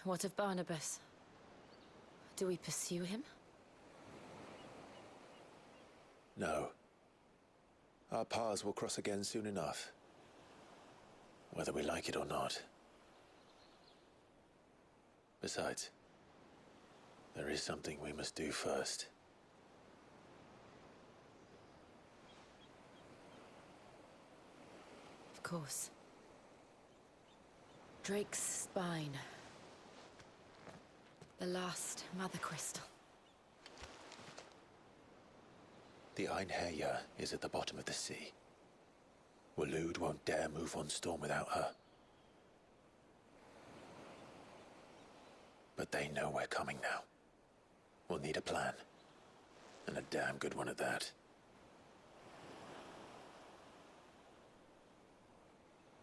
What of Barnabas? Do we pursue him? No. Our paths will cross again soon enough. Whether we like it or not. Besides, there is something we must do first. Of course. Drake's spine. The last Mother Crystal. The Einherjar is at the bottom of the sea. Waloed won't dare move on Storm without her. But they know we're coming now. We'll need a plan. And a damn good one at that.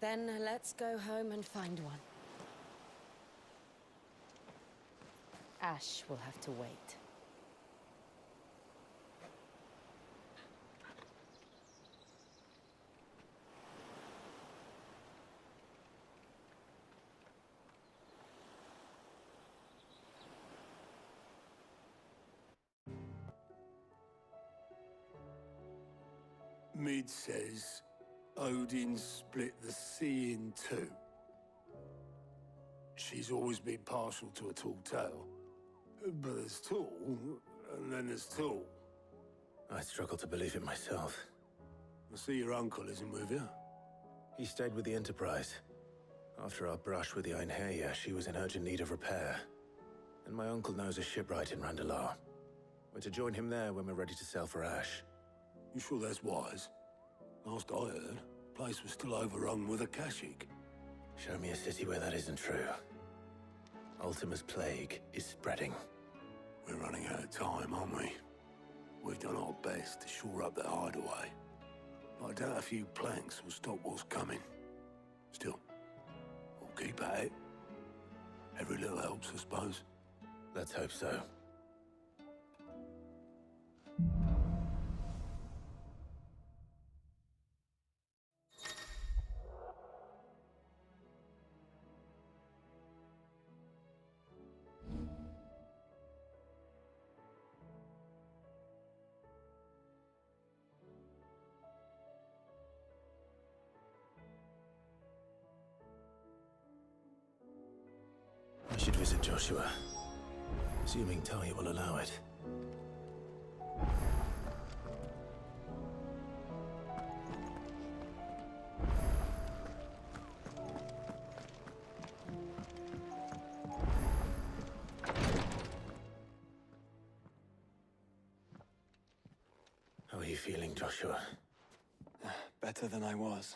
Then let's go home and find one. Ash will have to wait. Mid says Odin split the sea in two. She's always been partial to a tall tale. But there's tall, and then there's tall. I struggle to believe it myself. I see your uncle isn't with you. He stayed with the Enterprise. After our brush with the Einherjar, she was in urgent need of repair. And my uncle knows a shipwright in Randalar. We're to join him there when we're ready to sail for Ash. You sure that's wise? Last I heard, the place was still overrun with Akashic. Show me a city where that isn't true. Ultima's plague is spreading. We're running out of time, aren't we? We've done our best to shore up that hideaway. But I doubt a few planks will stop what's coming. Still, we'll keep at it. Every little helps, I suppose. Let's hope so. I should visit Joshua, assuming Talia will allow it. How are you feeling, Joshua? Better than I was.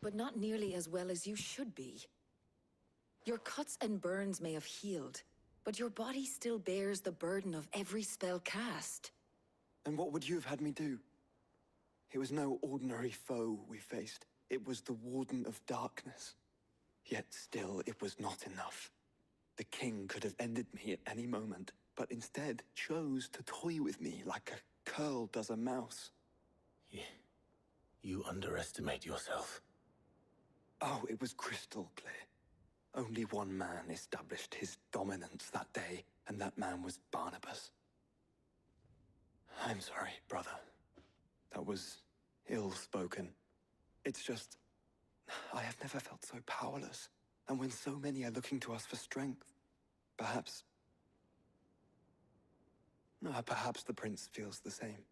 But not nearly as well as you should be. Your cuts and burns may have healed, but your body still bears the burden of every spell cast. And what would you have had me do? It was no ordinary foe we faced. It was the Warden of Darkness. Yet still, it was not enough. The king could have ended me at any moment, but instead chose to toy with me like a curl does a mouse. You underestimate yourself. Oh, it was crystal clear. Only one man established his dominance that day, and that man was Barnabas. I'm sorry, brother. That was ill-spoken. It's just, I have never felt so powerless. And when so many are looking to us for strength, perhaps the prince feels the same.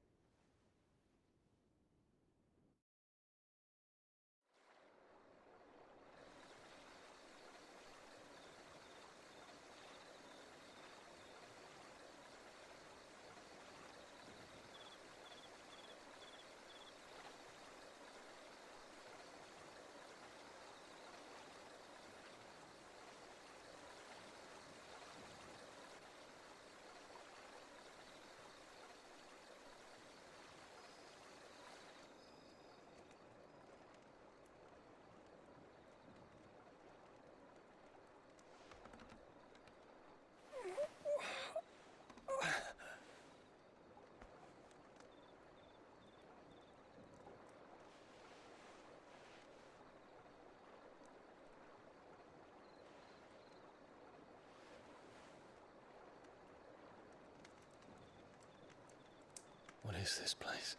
is this place?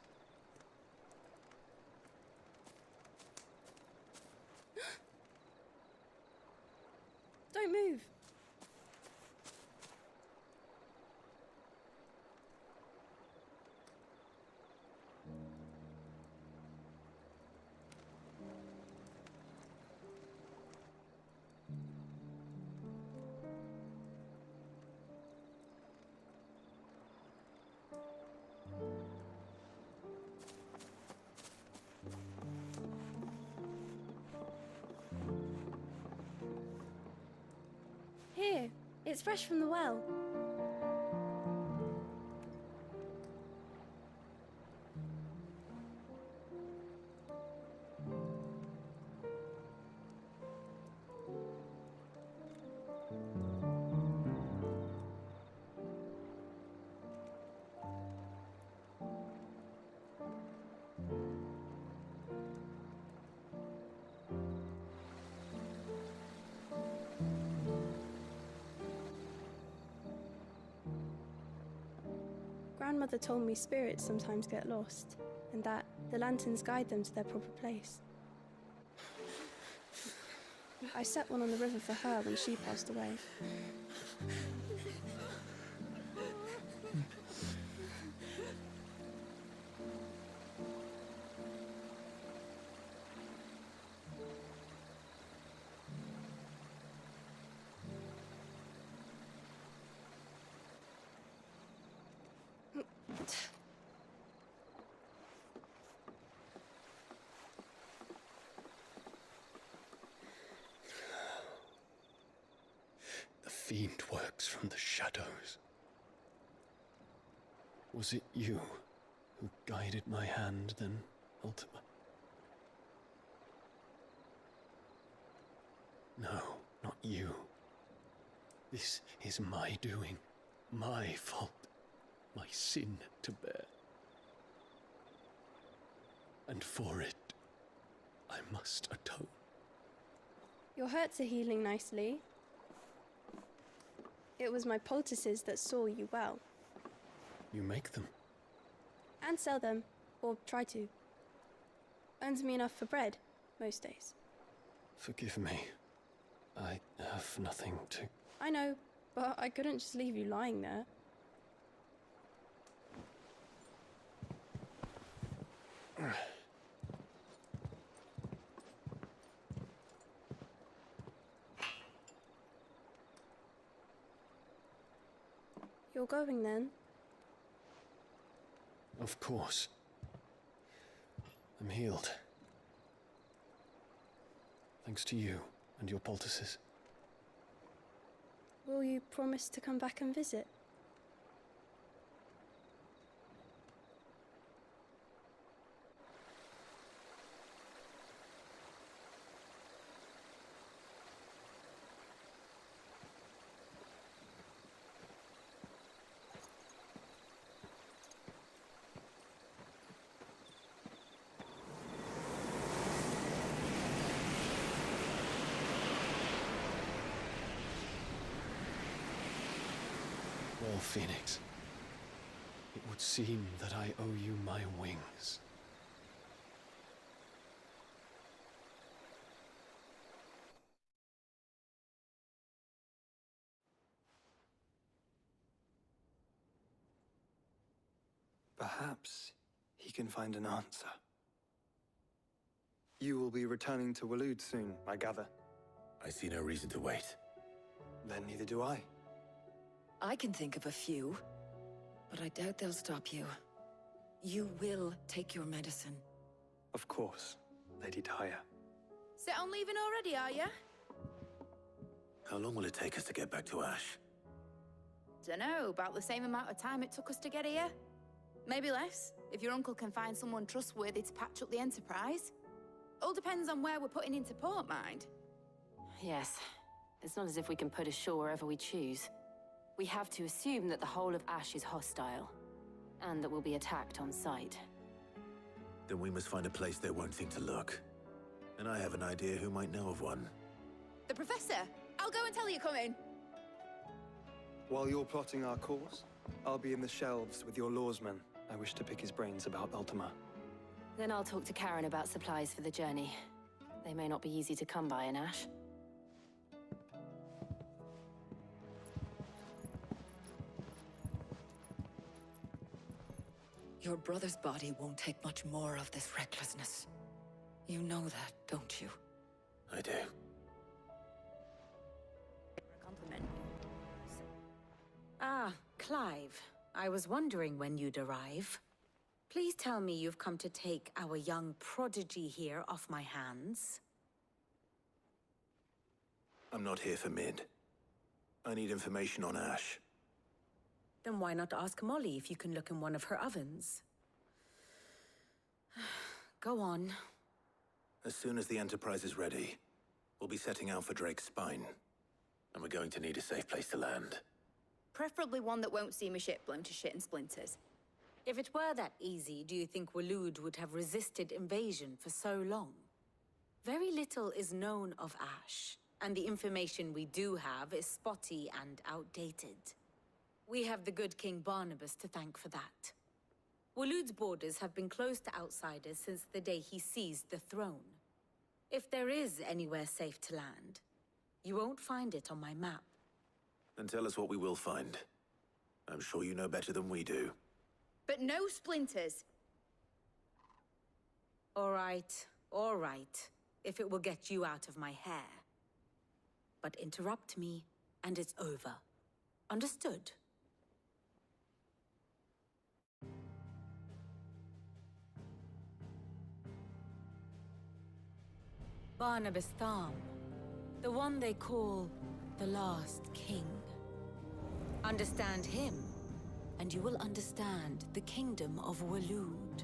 Don't move. Here, it's fresh from the well. Grandmother told me spirits sometimes get lost, and that the lanterns guide them to their proper place. I set one on the river for her when she passed away. The fiend works from the shadows. Was it you who guided my hand then, Ultima? No, not you. This is my doing, my fault, my sin to bear. And for it, I must atone. Your hurts are healing nicely. It was my poultices that saw you well. You make them? And sell them, or try to. Earns me enough for bread, most days. Forgive me. I have nothing to... I know, but I couldn't just leave you lying there. You're going then? Of course. I'm healed. Thanks to you and your poultices. Will you promise to come back and visit? Well, Phoenix, it would seem that I owe you my wings. Perhaps he can find an answer. You will be returning to Waloed soon, I gather. I see no reason to wait. Then neither do I. I can think of a few, but I doubt they'll stop you. You will take your medicine. Of course, Lady Daya. Set on leaving already, are you? How long will it take us to get back to Ash? Dunno, about the same amount of time it took us to get here. Maybe less, if your uncle can find someone trustworthy to patch up the Enterprise. All depends on where we're putting into port, mind. Yes. It's not as if we can put ashore wherever we choose. We have to assume that the whole of Ash is hostile, and that we'll be attacked on sight. Then we must find a place they won't think to look. And I have an idea who might know of one. The Professor! I'll go and tell you coming! While you're plotting our course, I'll be in the shelves with your lawsmen, I wish to pick his brains about Ultima. Then I'll talk to Karen about supplies for the journey. They may not be easy to come by in Ash. Your brother's body won't take much more of this recklessness. You know that, don't you? I do. Compliment. Ah, Clive. I was wondering when you'd arrive. Please tell me you've come to take our young prodigy here off my hands. I'm not here for Mid. I need information on Ash. Then why not ask Molly if you can look in one of her ovens? Go on. As soon as the Enterprise is ready, we'll be setting out for Drake's Spine. And we're going to need a safe place to land. Preferably one that won't see my ship blown to shit and splinters. If it were that easy, do you think Waloed would have resisted invasion for so long? Very little is known of Ash, and the information we do have is spotty and outdated. We have the good King Barnabas to thank for that. Waloed's borders have been closed to outsiders since the day he seized the throne. If there is anywhere safe to land, you won't find it on my map. Then tell us what we will find. I'm sure you know better than we do. But no splinters! All right, if it will get you out of my hair. But interrupt me, and it's over. Understood? Barnabas Tharm, the one they call the Last King. Understand him, and you will understand the kingdom of Waloed.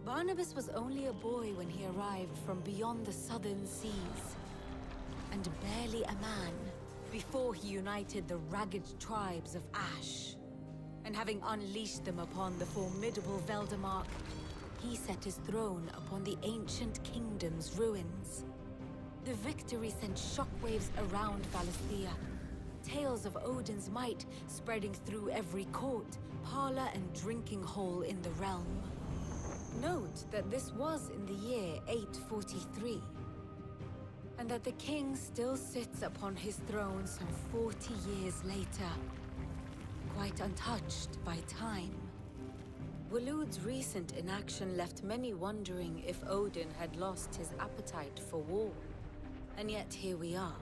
Barnabas was only a boy when he arrived from beyond the southern seas, and barely a man before he united the ragged tribes of Ash. And having unleashed them upon the formidable Veldamark, he set his throne upon the ancient kingdom's ruins. The victory sent shockwaves around Valisthea, tales of Odin's might spreading through every court, parlor, and drinking hole in the realm. Note that this was in the year 843, and that the king still sits upon his throne some 40 years later, quite untouched by time. Waloed's recent inaction left many wondering if Odin had lost his appetite for war. And yet here we are.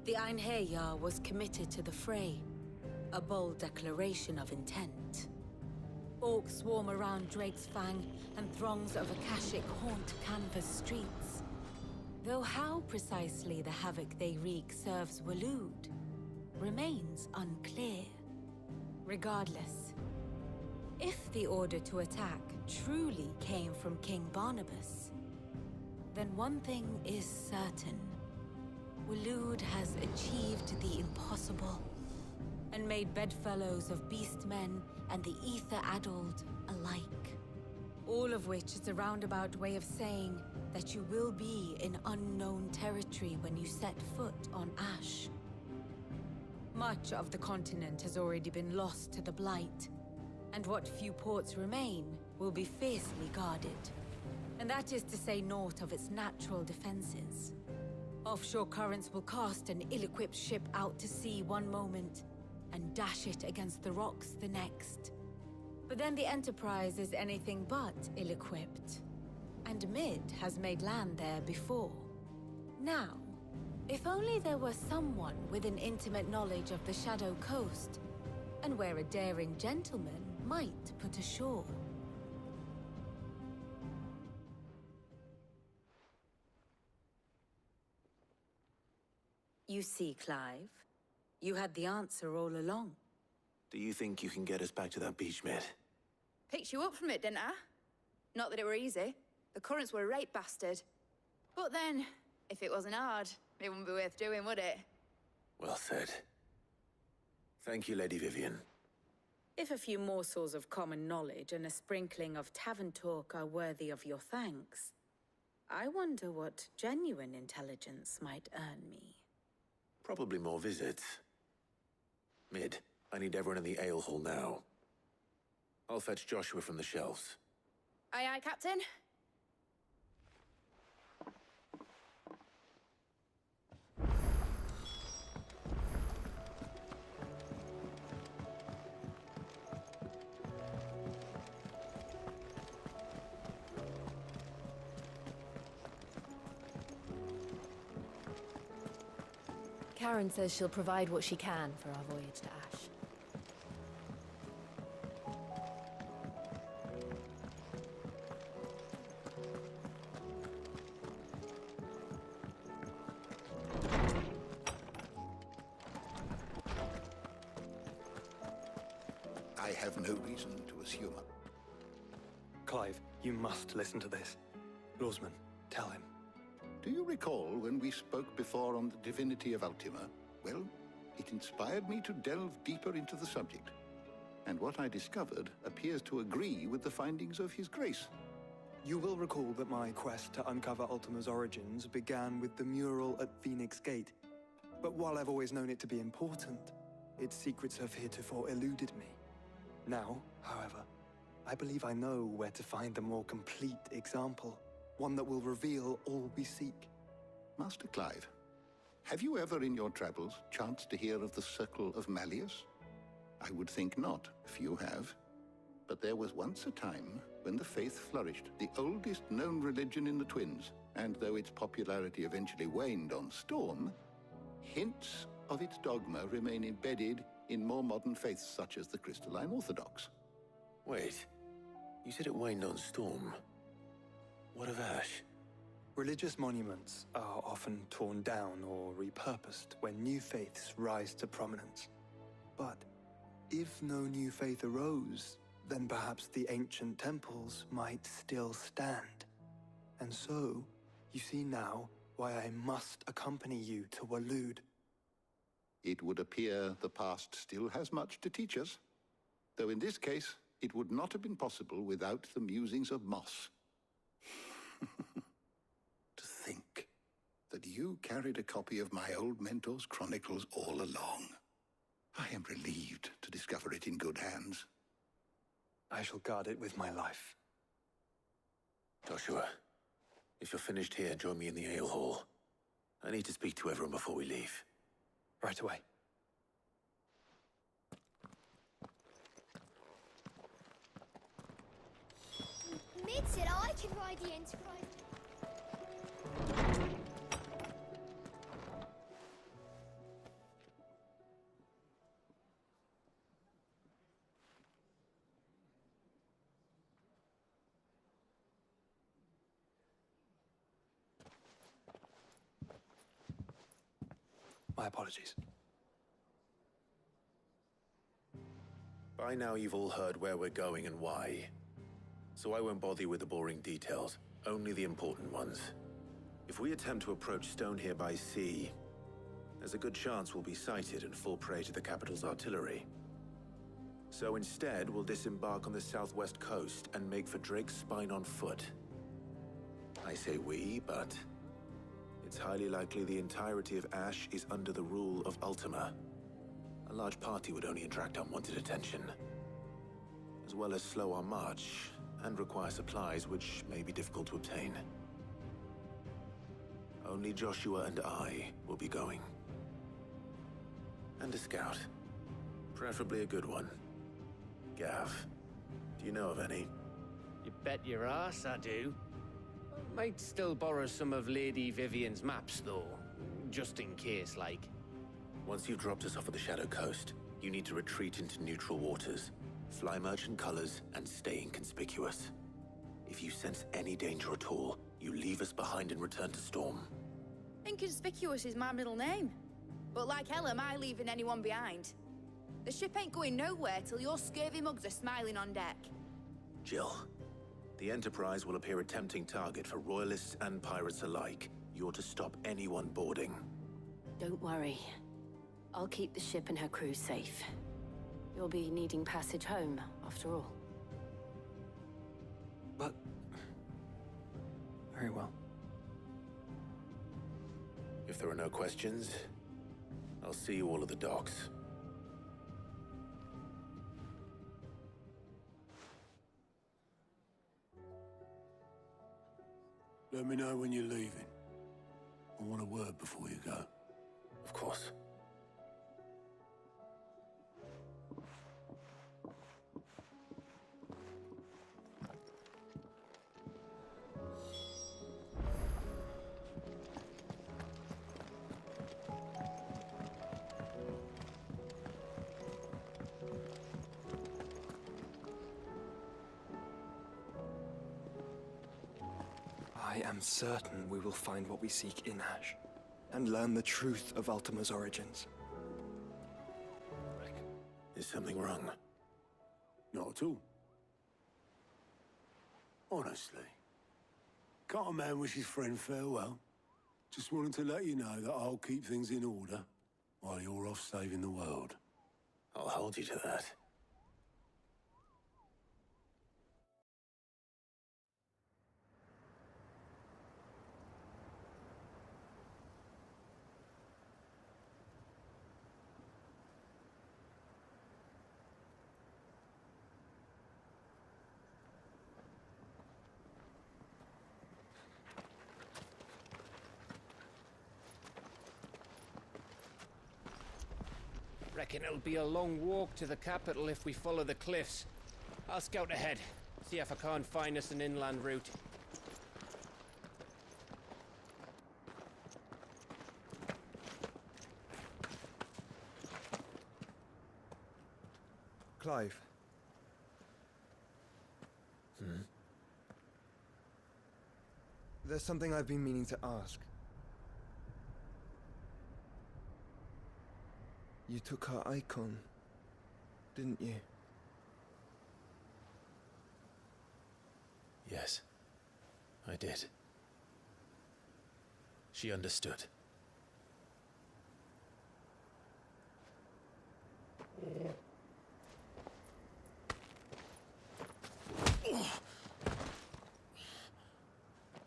The Einherjar was committed to the fray, a bold declaration of intent. Orcs swarm around Drake's Fang, and throngs of Akashic haunt Canvas streets. Though how precisely the havoc they wreak serves Waloed remains unclear. Regardless, if the order to attack truly came from King Barnabas, then one thing is certain. Waloed has achieved the impossible, and made bedfellows of beastmen and the ether-addled alike. All of which is a roundabout way of saying that you will be in unknown territory when you set foot on Ash. Much of the continent has already been lost to the Blight, and what few ports remain will be fiercely guarded. And that is to say naught of its natural defenses. Offshore currents will cast an ill-equipped ship out to sea one moment, and dash it against the rocks the next. But then the Enterprise is anything but ill-equipped. And Mid has made land there before. Now, if only there were someone with an intimate knowledge of the Shadow Coast, and where a daring gentleman might put ashore. You see, Clive, you had the answer all along. Do you think you can get us back to that beach, Mid? Picked you up from it, didn't I? Not that it were easy. The currents were a right bastard. But then, if it wasn't hard, it wouldn't be worth doing, would it? Well said. Thank you, Lady Vivian. If a few morsels of common knowledge and a sprinkling of tavern talk are worthy of your thanks, I wonder what genuine intelligence might earn me. Probably more visits. Mid, I need everyone in the ale hall now. I'll fetch Joshua from the shelves. Aye, aye, Captain. Karen says she'll provide what she can for our voyage to Ash. I have no reason to assume. Clive, you must listen to this. Lawsman, tell him. Do you recall when we spoke before on the divinity of Ultima? Well, it inspired me to delve deeper into the subject. And what I discovered appears to agree with the findings of His Grace. You will recall that my quest to uncover Ultima's origins began with the mural at Phoenix Gate. But while I've always known it to be important, its secrets have heretofore eluded me. Now, however, I believe I know where to find the more complete example. One that will reveal all we seek. Master Clive, have you ever in your travels chanced to hear of the Circle of Malleus? I would think not, if you have. But there was once a time when the faith flourished, the oldest known religion in the Twins, and though its popularity eventually waned on Storm, hints of its dogma remain embedded in more modern faiths such as the Crystalline Orthodox. Wait, you said it waned on Storm. What of Ash? Religious monuments are often torn down or repurposed when new faiths rise to prominence. But if no new faith arose, then perhaps the ancient temples might still stand. And so, you see now why I must accompany you to Waloed. It would appear the past still has much to teach us, though in this case, it would not have been possible without the musings of Moss. To think that you carried a copy of my old mentor's chronicles all along. I am relieved to discover it in good hands. I shall guard it with my life. Joshua, if you're finished here, join me in the ale hall. I need to speak to everyone before we leave. Right away. Mid said I can ride the Enterprise. My apologies. By now you've all heard where we're going and why. So I won't bother you with the boring details, only the important ones. If we attempt to approach Stone here by sea, there's a good chance we'll be sighted and fall prey to the capital's artillery. So instead, we'll disembark on the southwest coast and make for Drake's Spine on foot. I say we, but it's highly likely the entirety of Ash is under the rule of Ultima. A large party would only attract unwanted attention, as well as slow our march and require supplies which may be difficult to obtain. Only Joshua and I will be going. And a scout. Preferably a good one. Gav, do you know of any? You bet your ass I do. Might still borrow some of Lady Vivian's maps, though. Just in case, like. Once you've dropped us off at the Shadow Coast, you need to retreat into neutral waters, fly merchant colors, and stay inconspicuous. If you sense any danger at all, you leave us behind and return to Storm. Inconspicuous is my middle name. But like hell am I leaving anyone behind. The ship ain't going nowhere till your scurvy mugs are smiling on deck. Jill, the Enterprise will appear a tempting target for royalists and pirates alike. You're to stop anyone boarding. Don't worry. I'll keep the ship and her crew safe. You'll be needing passage home, after all. But... very well. If there are no questions, I'll see you all at the docks. Let me know when you're leaving. I want a word before you go. Of course. I am certain we will find what we seek in Ash, and learn the truth of Ultima's origins. Is something wrong? Not at all. Honestly. Can't a man wish his friend farewell? Just wanted to let you know that I'll keep things in order while you're off saving the world. I'll hold you to that. Reckon it'll be a long walk to the capital if we follow the cliffs. I'll scout ahead, see if I can't find us an inland route. Clive. There's something I've been meaning to ask. You took her icon, didn't you? Yes, I did. She understood.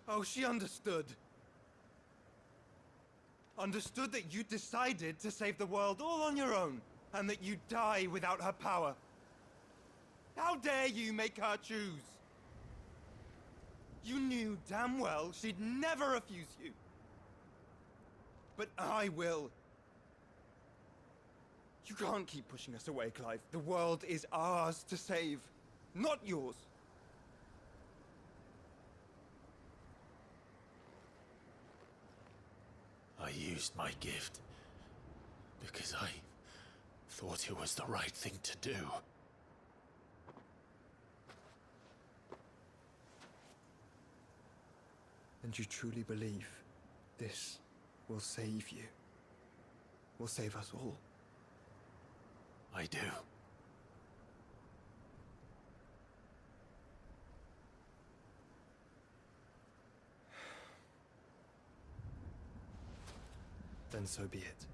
Oh, she understood. Understood that you decided to save the world all on your own, and that you'd die without her power. How dare you make her choose? You knew damn well she'd never refuse you. But I will. You can't keep pushing us away, Clive. The world is ours to save, not yours. I used my gift because I thought it was the right thing to do. And you truly believe this will save you? Will save us all? I do. Then so be it.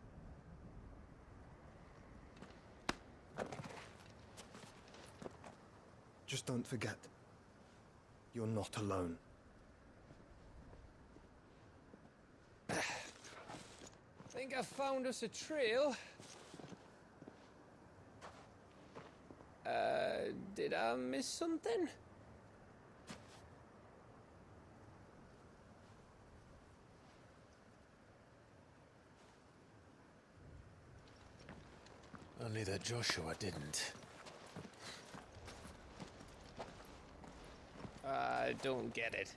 Just don't forget, you're not alone. Think I found us a trail. Did I miss something? Only that Joshua didn't. I don't get it.